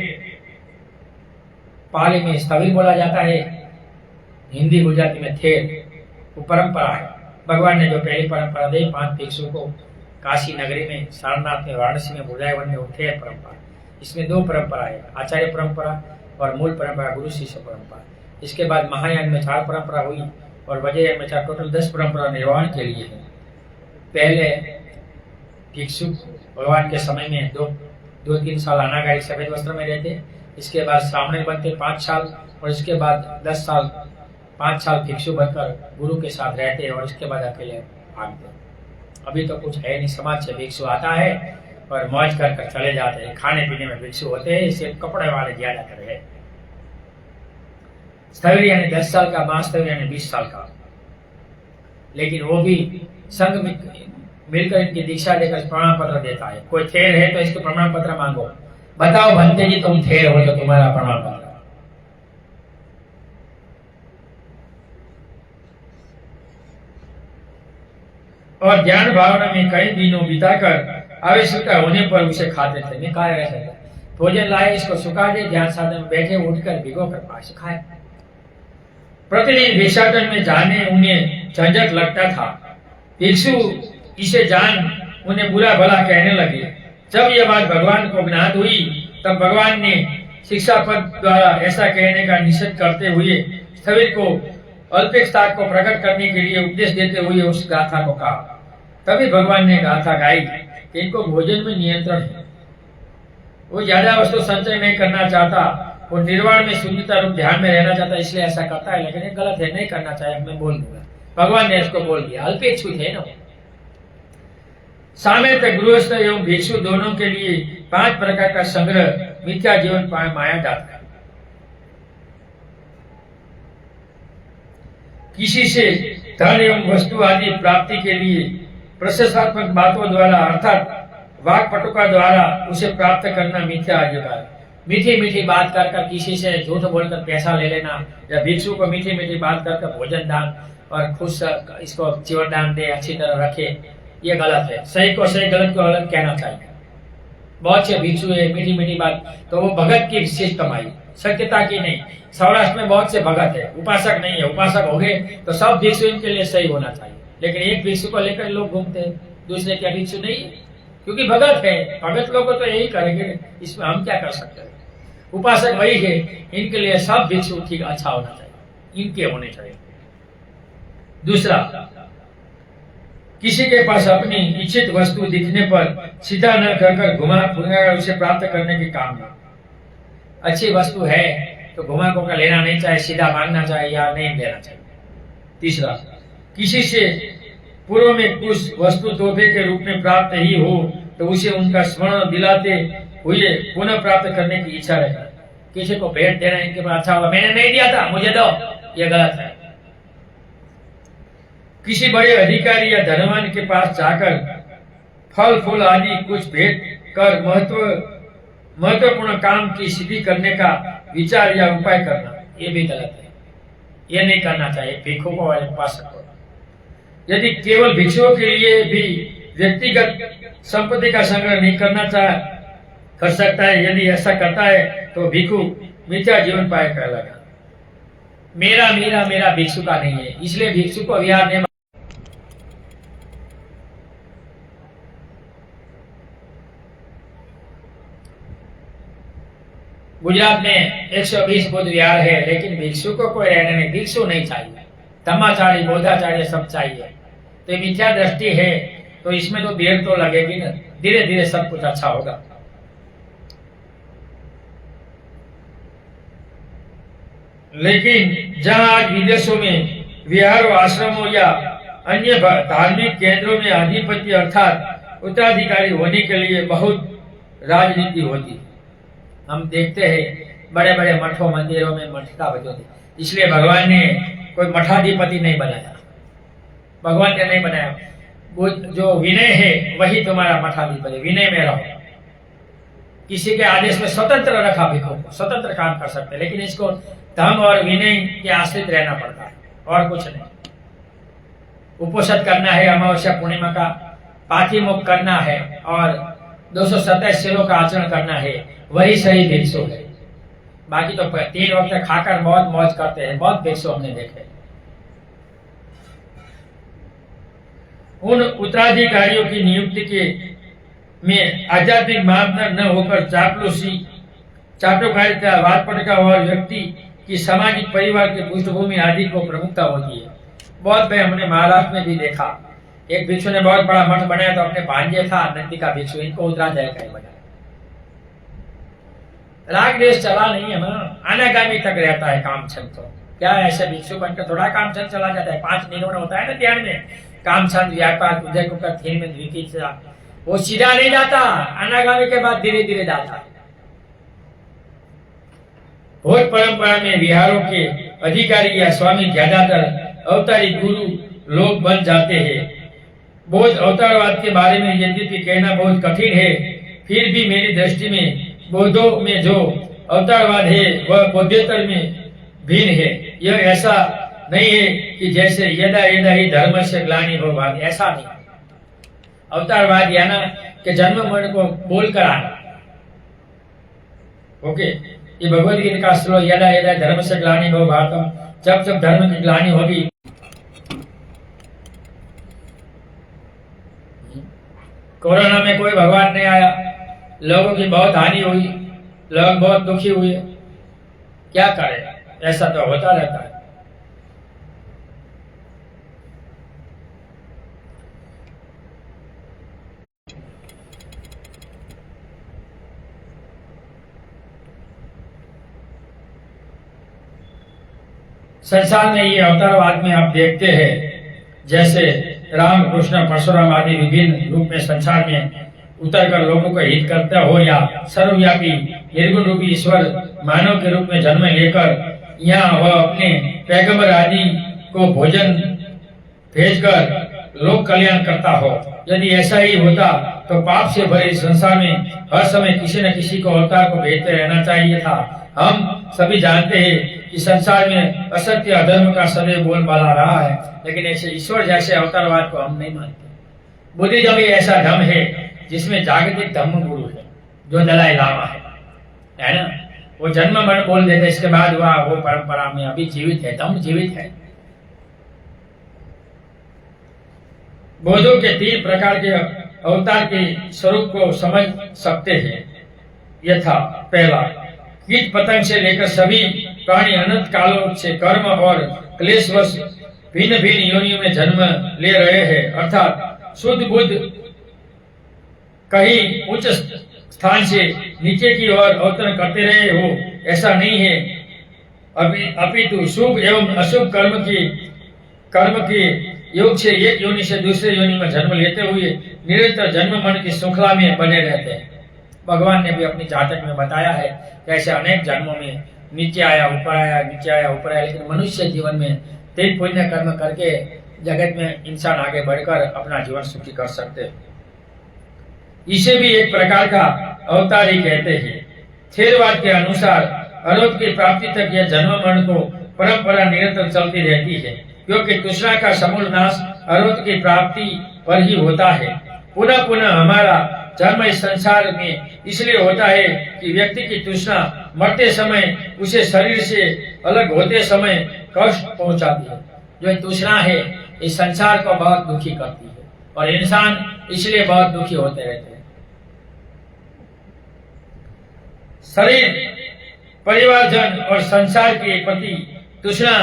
पाली में स्थविर बोला जाता है, हिंदी गुजराती में थेर। वो परंपरा है। भगवान ने जो पहली परंपरा दी 5 भिक्षु को काशी नगरी में, सारनाथ में, वाराणसी में, बुझावन में, उठे परंपरा। इसमें 2 परंपरा है, आचार्य परंपरा और मूल परंपरा गुरु शिष्य परंपरा। इसके बाद महायान में 4 परंपरा हुई और वज्रयान में 4, टोटल 10 परंपरा निर्वाण के लिए है। पहले भिक्षु भगवान के समय में 2-3 साल अनागारी सफेद वस्त्र में रहते, इसके बाद सामने बनते 5 साल और इसके बाद 10 साल 5 साल भिक्षु बनकर गुरु के साथ रहते और इसके बाद अकेले भागते। अभी तो कुछ है नहीं, समाज से भिक्षु आता है और मौज कर चले जाते हैं। खाने पीने में भिक्षु होते हैं, सिर्फ कपड़े वाले ज्यादा कर है। स्थविर यानी 10 साल का, महास्थविर यानी 20 साल का। लेकिन वो भी संघ में मिलकर इनकी दीक्षा देकर प्रमाण पत्र देता है। कोई थेर है तो इसको प्रमाण पत्र मांगो, बताओ भंते जी तुम थेर हो तो तुम्हारा प्रमाण पत्र। और ज्ञान भावना में कई दिनों बिताकर आवश्यकता होने पर उसे खाते थे। मैं कहा ऐसा भोजन लाए, इसको सुखा दे, ध्यान साधन में बैठे, उठकर भिगो कर पास खाए। प्रतिदिन भिक्षाटन में जाने उन्हें झंझट लगता था। भिक्षु इसे जान उन्हें बुरा भला कहने लगे। जब यह बात भगवान को ज्ञात हुई तब भगवान ने शिक्षापद द्वारा ऐसा कहने का निषेध करते हुए स्थविर को अल्पेक्षता को प्रकट करने के लिए उपदेश देते हुए उस गाथा को कहा। तभी भगवान ने गाथा गाई कि इनको भोजन में नियंत्रण है, वो ज्यादा वस्तु संचय नहीं करना चाहता, वो निर्वाण में शून्यता रूप ध्यान में रहना चाहता, इसलिए ऐसा करता है। लेकिन ये गलत है, नहीं करना चाहिए। मैं बोल दूंगा, भगवान ने इसको बोल दिया, अल्पेक्षुत है ना। सामेत गृहस्थ एवं भिक्षु दोनों के लिए 5 प्रकार का संग्रह मिथ्या जीवन माया जाता है। किसी से धन एवं वस्तु आदि प्राप्ति के लिए प्रशंसात्मक बातों द्वारा अर्थात वाक पटुका द्वारा उसे प्राप्त करना मिथ्या आजीविका है। मीठी मीठी बात कर किसी से झूठ बोलकर पैसा ले लेना, या भिक्षु को मीठी मीठी बात कर भोजन दान और खुश इसको जीवन दान दे, अच्छी तरह रखे, ये गलत है। सही को सही, गलत को गलत कहना चाहिए। बहुत से भिक्षु है मीठी मीठी बात, तो वो भगत की सिस्टम आई, सत्यता की नहीं। सौराष्ट्र में बहुत से भगत है, उपासक नहीं है। उपासक हो गए तो सब भिक्षु इनके लिए सही होना चाहिए, लेकिन एक भिक्षु को लेकर लोग घूमते हैं, दूसरे क्या भिक्षु नहीं है, क्योंकि भगत है। भगत लोग तो यही करेंगे, इसमें हम क्या कर सकते हैं। उपासक वही है, इनके लिए सब भिक्षु ठीक अच्छा होना चाहिए, इनके होने चाहिए। दूसरा, किसी के पास अपनी इच्छित वस्तु दिखने पर सीधा न कहकर घुमा फुमा उसे प्राप्त करने की कामना। अच्छी वस्तु है तो घुमा को लेना नहीं चाहिए, सीधा मांगना चाहिए या नहीं लेना चाहिए। तीसरा, किसी से पूर्व में कुछ वस्तु तोहफे के रूप में प्राप्त ही हो तो उसे उनका स्मरण दिलाते हुए पुनः प्राप्त करने की इच्छा रहे। किसी को भेंट देना इनके पास अच्छा होगा, मैंने नहीं दिया था मुझे दो, ये गलत है। किसी बड़े अधिकारी या धनवान के पास जाकर फल फूल आदि कुछ भेंट कर महत्वपूर्ण काम की सिद्धि करने का विचार या उपाय करना, ये भी गलत है, ये नहीं करना चाहिए भिक्षु को और उपासक को। यदि केवल भिक्षुओं के लिए भी व्यक्तिगत संपत्ति का संग्रह नहीं कर सकता है, यदि ऐसा करता है तो भिक्षु मिथ्या जीवन पाए कहलाएगा। मेरा मेरा मेरा भिक्षु का नहीं है, इसलिए भिक्षु को विहार ने गुजरात में 120 बुद्ध विहार है, लेकिन भिक्षु को कोई रहने नहीं, भिक्षु नहीं चाहिए, धम्माचार्य बोधाचार्य सब चाहिए। तो ये मिथ्या दृष्टि है, तो इसमें तो देर तो लगेगी ना, धीरे धीरे सब कुछ अच्छा होगा। लेकिन जहां आज विदेशों में विहारों आश्रमों या अन्य धार्मिक केंद्रों में अधिपति अर्थात उत्तराधिकारी होने के लिए बहुत राजनीति होती है। हम देखते हैं बड़े बड़े मठों मंदिरों में मठता बजोते, इसलिए भगवान ने कोई मठाधिपति नहीं बनाया, भगवान ने नहीं बनाया। वो जो विनय है वही तुम्हारा मठाधिपति, विनय में रहो। किसी के आदेश में स्वतंत्र रखा भिक्षु को, स्वतंत्र काम कर सकते, लेकिन इसको धर्म और विनय के आश्रित रहना पड़ता है और कुछ नहीं। उपोषण करना है, अमावस्या पूर्णिमा का पाठीमुख करना है और 227 शिलों का आचरण करना है, वही सही भिक्षु है। बाकी तो 3 वक्त खाकर बहुत मौज करते हैं, बहुत भिक्षु हमने देखे। उन उत्तराधिकारियों की नियुक्ति के में आध्यात्मिक मापदंड न होकर चापलूसी, चाटुकारिता, वादपटका और व्यक्ति की सामाजिक परिवार की पृष्ठभूमि आदि को प्रमुखता होती है। बहुत भाई हमने महाराष्ट्र में भी देखा, एक भिक्षु ने बहुत बड़ा मठ बनाया तो अपने भांजे था नंदी का भिक्षु, इनको उत्तराधिकारी बनाया। राग देश चला नहीं है ना, अनागामी तक रहता है काम छंद। तो क्या ऐसे भिक्षु बनकर थोड़ा काम छंद चला जाता है? 5 निर्णय होता है ना ध्यान में, काम छंद, व्यापार, उदय कुकर, थीन में द्वितीय, वो सीधा नहीं जाता, अनागामी के बाद धीरे धीरे जाता है। भोज परंपरा में विहारों के अधिकारी या स्वामी ज्यादातर अवतारी गुरु लोग बन जाते हैं। बौद्ध अवतारवाद के बारे में यद्यपि कहना बहुत कठिन है, फिर भी मेरी दृष्टि में बौद्धों में जो अवतारवाद है वह बौद्धेतर में भिन्न है। यह ऐसा नहीं है कि जैसे यदा यदा ही धर्म से ग्लानि हो भाग, ऐसा नहीं। अवतारवाद या ना कि जन्म मरण को बोल कर आना, ओके, ये भगवद गीता का श्लोक यदा यदा धर्म से ग्लानि हो भारतम, जब जब धर्म की ग्लानि होगी। कोरोना में कोई भगवान नहीं आया, लोगों की बहुत हानि हुई, लोग बहुत दुखी हुए। क्या करें, ऐसा तो होता रहता है। संसार में ये अवतारवाद में आप देखते हैं, जैसे राम कृष्ण परशुराम आदि विभिन्न रूप में संसार में उतर कर लोगों को हित करता हो, या सर्वव्यापी निर्गुण रूपी ईश्वर मानव के रूप में जन्म लेकर यहाँ वह अपने पैगंबर आदि को भोजन भेजकर लोक कल्याण करता हो। यदि ऐसा ही होता तो पाप से भरे संसार में हर समय किसी न किसी को अवतार को भेजते रहना चाहिए था। हम सभी जानते हैं कि संसार में असत्य अधर्म का सदैव बोलबाला रहा है, लेकिन ऐसे ईश्वर जैसे अवतारवाद को हम नहीं मानते। बुद्धिज्म ऐसा धर्म है जिसमें जागतिक धर्म गुरु है, जो दलाई लामा है ना। वो जन्म मरण बोल देते, इसके बाद वो परंपरा में अभी जीवित है, धम्म जीवित है। बौद्धों के 3 प्रकार के अवतार के स्वरूप को समझ सकते हैं। यथा पहला, कीट पतंग से लेकर सभी प्राणी अनंत कालों से कर्म और क्लेशवश भिन्न भिन्न योनियों में जन्म ले रहे हैं, अर्थात शुद्ध बुद्ध कहीं उच्च स्थान से नीचे की ओर अवतरण करते रहे हो, ऐसा नहीं है। अपितु शुभ एवं अशुभ कर्म के योग से एक योनि से दूसरे योनि में जन्म लेते हुए निरंतर जन्म मरण की श्रृंखला में बने रहते हैं। भगवान ने भी अपनी जातक में बताया है कि ऐसे अनेक जन्मों में नीचे आया ऊपर आया, नीचे आया ऊपर आया, लेकिन मनुष्य जीवन में 3 पुण्य कर्म करके जगत में इंसान आगे बढ़कर अपना जीवन सुखी कर सकते हैं। इसे भी एक प्रकार का अवतार ही कहते हैं। थेरवाद के अनुसार अरोध की प्राप्ति तक यह जन्म मरण को परंपरा निरंतर चलती रहती है, क्योंकि तृष्णा का समूल नाश अरोध की प्राप्ति पर ही होता है। पुनः पुनः हमारा जन्म इस संसार में इसलिए होता है कि व्यक्ति की तृष्णा मरते समय उसे शरीर से अलग होते समय कष्ट पहुंचाती है। जो तृष्णा है इस संसार को बहुत दुखी करती है, और इंसान इसलिए बहुत दुखी होते रहते हैं। शरीर, परिवारजन और संसार के प्रति तृष्णा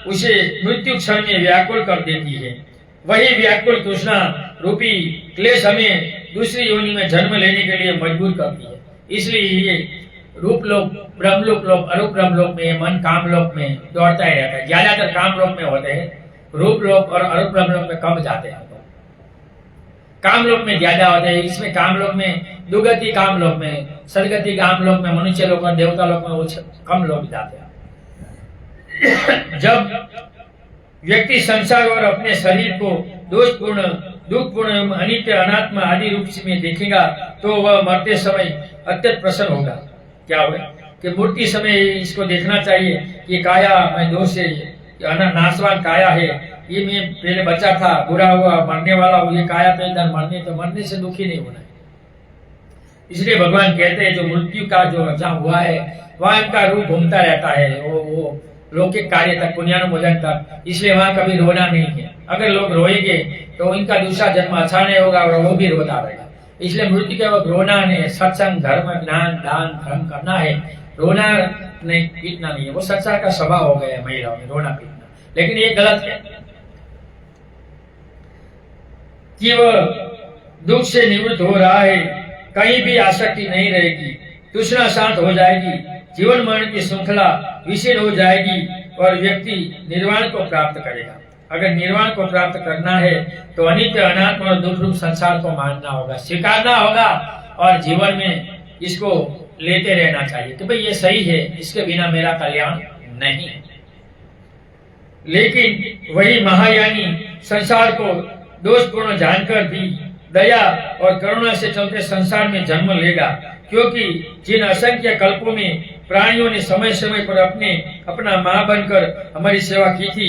उसे मृत्यु क्षण में व्याकुल कर देती है। वही व्याकुल तृष्णा रूपी क्लेश हमें दूसरी योनि में जन्म लेने के लिए मजबूर करती है। इसलिए ये रूपलोक, ब्रह्मलोक, अरूप ब्रह्मलोक में, मन कामलोक में दौड़ता ही रहता है। ज्यादातर कामलोक में होते हैं, रूपलोक और अरूप ब्रह्मलोक में कम जाते हैं। कामलोक में ज्यादा होते हैं। इसमें कामलोक में दुगति, कामलोक में सदगति, कामलोक में मनुष्य लोक और देवता लोक में कम लोग जाते हैं। जब व्यक्ति संसार और अपने शरीर को दोषपूर्ण, दुखपूर्ण एवं अनित्य, अनात्मा आदि रूप में देखेगा तो वह मरते समय अत्यंत प्रसन्न होगा। क्या होगा कि मूर्ति समय इसको देखना चाहिए कि काया मैं दोष है, नाशवान काया है, ये मैं पहले बच्चा था, बुरा हुआ, मरने वाला हूँ, ये काया पे इधर मरने से दुखी नहीं होना है। इसलिए भगवान कहते हैं जो मृत्यु का जो जहाँ हुआ है वहाँ इनका रूप घूमता रहता है, वो लौकिक कार्य तक, पुण्यानुमोदन तक। इसलिए वहाँ कभी रोना नहीं है। अगर लोग रोएंगे तो इनका दूसरा जन्म अच्छा नहीं होगा और वो भी रोता रहेगा। इसलिए मृत्यु के वक्त रोना नहीं, सत्संग, धर्म, ज्ञान, दान, धर्म करना है। रोना नहीं, पीटना नहीं है। वो संसार का स्वभाव हो गया है महिलाओं में, रोना पीटना, लेकिन ये गलत है कि वह दुख से निवृत्त हो रहा है, कहीं भी आसक्ति नहीं रहेगी, तृष्णा शांत हो जाएगी, जीवन मरण की श्रृंखला विशीर्ण हो जाएगी और व्यक्ति निर्वाण को प्राप्त करेगा। अगर निर्वाण को प्राप्त करना है तो अनित्य, अनात्म और दुख रूप संसार को मानना होगा, स्वीकारना होगा और जीवन में इसको लेते रहना चाहिए कि भाई ये सही है, इसके बिना मेरा कल्याण नहीं है। लेकिन वही महायानी संसार को दोषपूर्ण जानकर भी दया और करुणा से चलते संसार में जन्म लेगा, क्योंकि जिन असंख्य कल्पों में प्राणियों ने समय समय पर अपना मां बनकर हमारी सेवा की थी,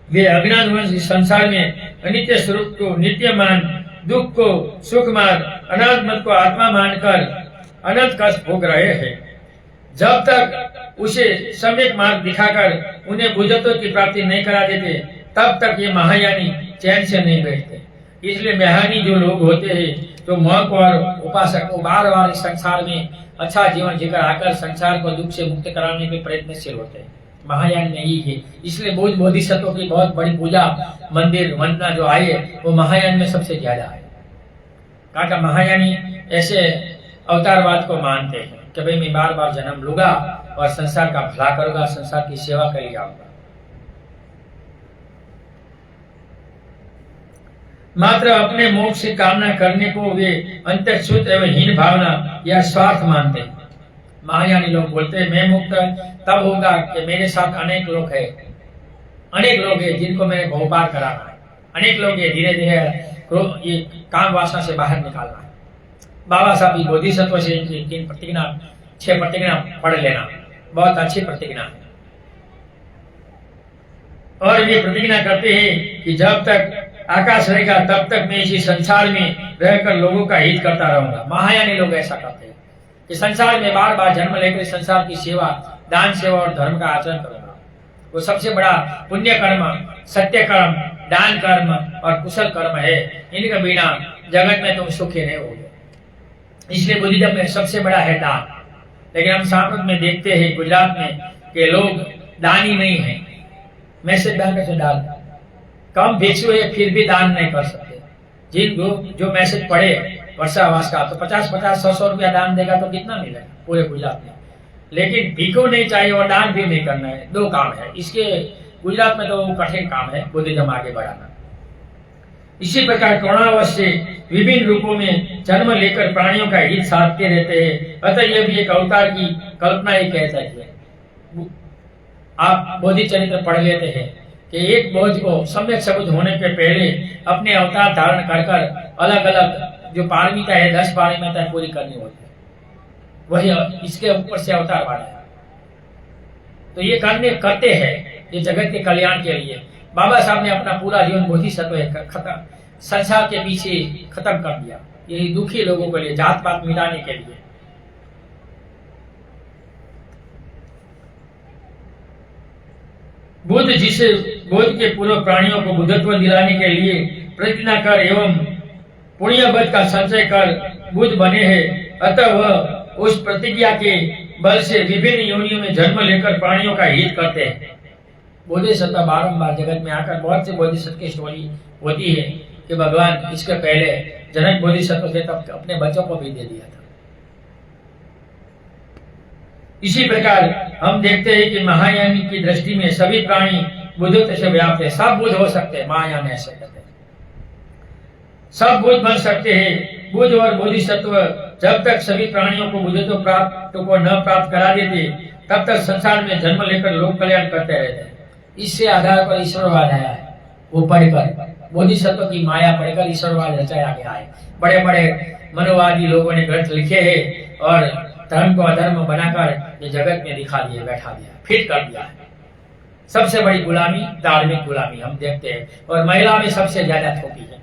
वे अज्ञानवश इस संसार में अनित्य स्वरूप को नित्य मान, दुख को सुख मान, अनात्म को आत्मा मानकर अनंत कष्ट भोग रहे हैं। जब तक उसे सम्यक मार्ग दिखाकर उन्हें बुद्धत्व की प्राप्ति नहीं करा देते, तब तक ये महायानी चैन से नहीं बैठते। इसलिए महायानी जो लोग होते हैं तो महक और उपासक को बार बार इस संसार में अच्छा जीवन जीकर आकर संसार को दुख से मुक्त कराने के प्रयत्नशील होते हैं। महायान में यही है, इसलिए बुद्ध बोधिसत्वों की बहुत बड़ी पूजा मंदिर वंदना जो आई है वो महायान में सबसे ज्यादा है। कहा महायानी ऐसे अवतारवाद को मानते हैं कि भाई मैं बार बार जन्म लूंगा और संसार का भला करूंगा, संसार की सेवा कर लिया आऊंगा। मात्र अपने मोक्ष की कामना करने को वे अंतःच्छुत एवं हीन भावना या स्वार्थ मानते हैं। महायानी लोग बोलते हैं मैं मुक्त तब होगा कि मेरे साथ अनेक लोग हैं जिनको मैंने बहुपार कराना है, अनेक लोग ये धीरे धीरे ये काम वासना से बाहर निकालना है। बाबा साहब की बोधिसत्व से इनकी 6 प्रतिज्ञा पढ़ लेना, बहुत अच्छी प्रतिज्ञा है। और ये प्रतिज्ञा करते हैं कि जब तक आकाश रहेगा तब तक मैं इसी संसार में रहकर लोगों का हित करता रहूंगा। महायानी लोग ऐसा करते हैं कि संसार में बार बार जन्म लेकर संसार की सेवा, दान सेवा और धर्म का आचरण करूंगा। वो सबसे बड़ा पुण्य कर्म, सत्य कर्म, दान कर्म और कुशल कर्म है। इनके बिना जगत में तुम सुखी नहीं होगे। इसलिए बुद्धिज्म में सबसे बड़ा है दान। लेकिन हम सांप्रत में देखते हैं गुजरात में कि लोग दानी नहीं है। मैसेज डाल कैसे डाल कम भिक्षु है फिर भी दान नहीं कर सकते। जिन जो मैसेज पढ़े वर्षावास का तो 50-50, 100 रुपया दान देगा तो कितना मिलेगा पूरे गुजरात में। लेकिन भिक्षु नहीं चाहिए और दान भी नहीं करना है, 2 काम है। इसके गुजरात में तो कठिन काम है बुद्धिज्म आगे बढ़ाना। इसी प्रकार करुणावश से विभिन्न रूपों में जन्म लेकर प्राणियों का हित साधते रहते हैं। अतः यह भी एक अवतार की कल्पना ही कह सकती है। आप बोधि चरित्र पढ़ लेते हैं कि एक बोझ को सम्यक सबूत होने के पहले अपने अवतार धारण कर अलग अलग जो पारमिता है 10 पारमिता पूरी करनी होती है, वही इसके ऊपर से अवतार बढ़ा है। तो ये करते हैं ये जगत के कल्याण के लिए। बाबा साहब ने अपना पूरा जीवन बोधिसत्व खत्म संसार के पीछे खत्म कर दिया, यही दुखी लोगों के लिए, जात पात मिटाने के लिए। बुद्ध जिसे बुद्ध के पूर्व प्राणियों को बुद्धत्व दिलाने के लिए प्रतिज्ञा कर एवं पुण्यबल का संचय कर बुद्ध बने हैं, अतः वह उस प्रतिज्ञा के बल से विभिन्न योनियों में जन्म लेकर प्राणियों का हित करते हैं। बोधिसत्व बारंबार जगत में आकर बहुत से बोधिसत्व की स्टोरी होती है कि भगवान इसके पहले जनक बोधिसत्व थे तब अपने बच्चों को भी दे दिया था। इसी प्रकार हम देखते हैं कि महायानी की दृष्टि में सभी प्राणी बुद्धत्व से व्याप्त है। सब बुद्ध हो सकते हैं, महायान ऐसे कहते हैं। सब बुद्ध बन सकते हैं। बुद्ध और बोधिसत्व जब तक सभी प्राणियों को बुद्धत्व प्राप्त को न प्राप्त करा देते तब तक संसार में जन्म लेकर लोक कल्याण करते रहते हैं। इससे आधार पर ईश्वरवाद आया है। वो पढ़कर बोधिसत्व की माया पढ़कर ईश्वरवाद रचाया गया है। बड़े बड़े मनोवादी लोगों ने ग्रंथ लिखे हैं और धर्म को अधर्म बनाकर ये जगत में दिखा दिया, बैठा दिया, फिट कर दिया है। सबसे बड़ी गुलामी धार्मिक गुलामी हम देखते हैं। और महिला में सबसे ज्यादा थोपी है।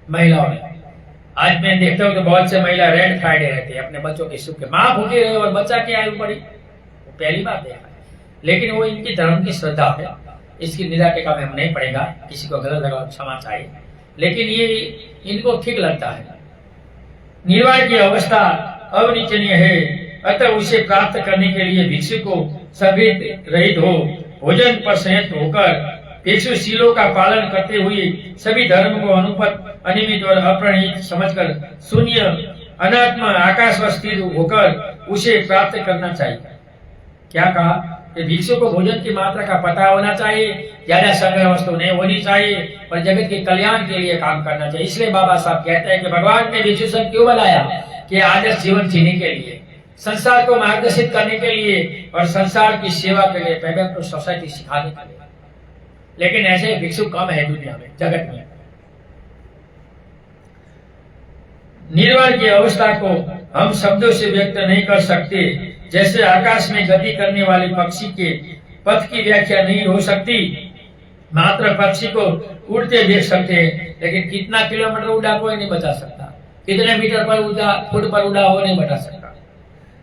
महिलाओं में आज मैं देखता हूँ तो बहुत से महिला रेड फ्राइडे रहते हैं अपने बच्चों के सुख के। माँ भूखी रहे और बच्चा की आयु बढ़ी, वो पहली बार देखा है। लेकिन वो इनकी धर्म की श्रद्धा है, इसकी निंदा के काम हम नहीं पड़ेगा, किसी को गलत लगा क्षमा चाहिए, लेकिन ये इनको ठीक लगता है। निर्वाण की अवस्था अवनीचनीय है, अतः उसे प्राप्त करने के लिए भिक्षु को सभी रहित हो, भोजन पर संयत होकर भिक्षु शीलों का पालन करते हुए सभी धर्म को अनुपत, अनियमित और अप्रणीत समझकर शून्य अनात्मा आकाश व स्थिर होकर उसे प्राप्त करना चाहिए। क्या कहा कि भिक्षु को भोजन की मात्रा का पता होना चाहिए, ज्यादा संग्रह वस्तु नहीं होनी चाहिए और जगत के कल्याण के लिए काम करना चाहिए। इसलिए बाबा साहब कहते हैं कि भगवान ने भिक्षु संघ क्यों बनाया कि आदर्श जीवन जीने के लिए, संसार को मार्गदर्शित करने के लिए और संसार की सेवा के लिए, पेमेंट टू सोसाइटी सिखाने के लिए। लेकिन ऐसे भिक्षु कम है दुनिया में, जगत में। निर्वाण की अवस्था को हम शब्दों से व्यक्त नहीं कर सकते। जैसे आकाश में गति करने वाले पक्षी के पथ की व्याख्या नहीं हो सकती, मात्र पक्षी को उड़ते देख सकते हैं, लेकिन कितना किलोमीटर उड़ा कोई नहीं बता सकता, कितने मीटर पर उड़ा, फुट पर उड़ा वो नहीं बता सकता।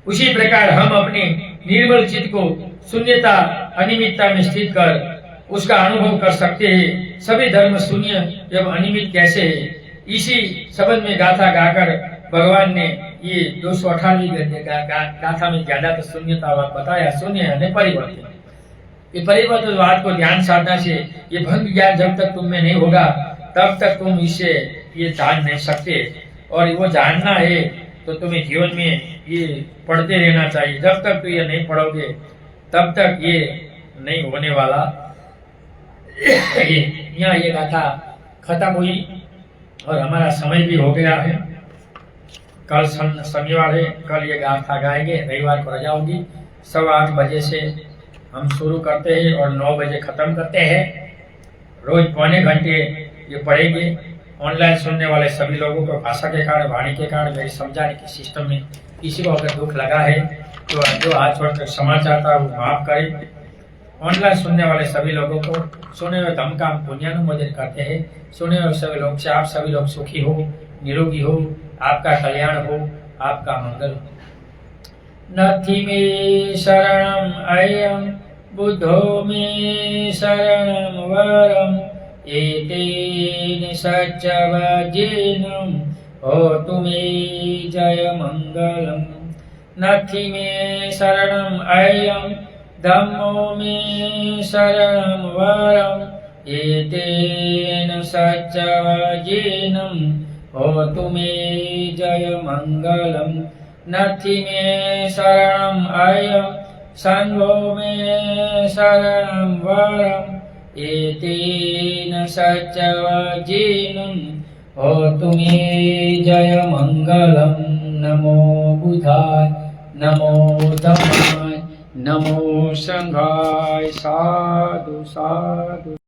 उसी प्रकार हम अपने निर्मल चित्त को शून्यता अनियमितता में स्थित कर उसका अनुभव कर सकते हैं। सभी धर्म शून्य एवं अनियमित कैसे है, इसी शब्द में गाथा गाकर भगवान ने ये 218वीं गाथा में ज्यादा तो शून्यता बताया, शून्य है परिवर्तन। ये परिवर्तनवाद को ध्यान साधना से ये भंग ज्ञान जब तक तुम में नहीं होगा तब तक तुम इसे ये जान नहीं सकते। और वो जानना है तो तुम्हें जीवन में ये पढ़ते रहना चाहिए। जब तक तो ये नहीं पढ़ोगे तब तक ये नहीं होने वाला। यहाँ ये गाथा खत्म हुई और हमारा समय भी हो गया है। कल शनिवार है, कल ये गाथा गाएंगे, रविवार को रजा होगी। 8:15 बजे से हम शुरू करते हैं और 9 बजे खत्म करते हैं। रोज पौने घंटे ये पढ़ेंगे। ऑनलाइन सुनने वाले सभी लोगों को भाषा के कारण, वाणी के कारण, मेरी समझाने के सिस्टम में किसी को अगर दुख लगा है तो जो हाथ छोड़कर क्षमा चाहता है वो माफ करे। ऑनलाइन सुनने वाले सभी लोगों को सुने हुए धम का हम पुण्यानुमोदन करते हैं। सुने हुए सभी लोग से आप सभी लोग सुखी हो, निरोगी हो, आपका कल्याण हो, आपका मंगल हो। नथि मे शरणम अयम बुद्धो मे शरणम वरम एतेन सच्चवजेनम होतु मे जय मंगलम। नथि मे शरणम अयम धम्मो मे शरणम वरम एतेन सच्चवजेनम होतु मे जय मंगलम। नथि मे शरणम अयम संघो मे शरणम वरम एतेन सच्चवजेनम होतु मे जय मंगलम। नमो बुधाय, नमो धम्माय, नमो संघाय। साधु साधु।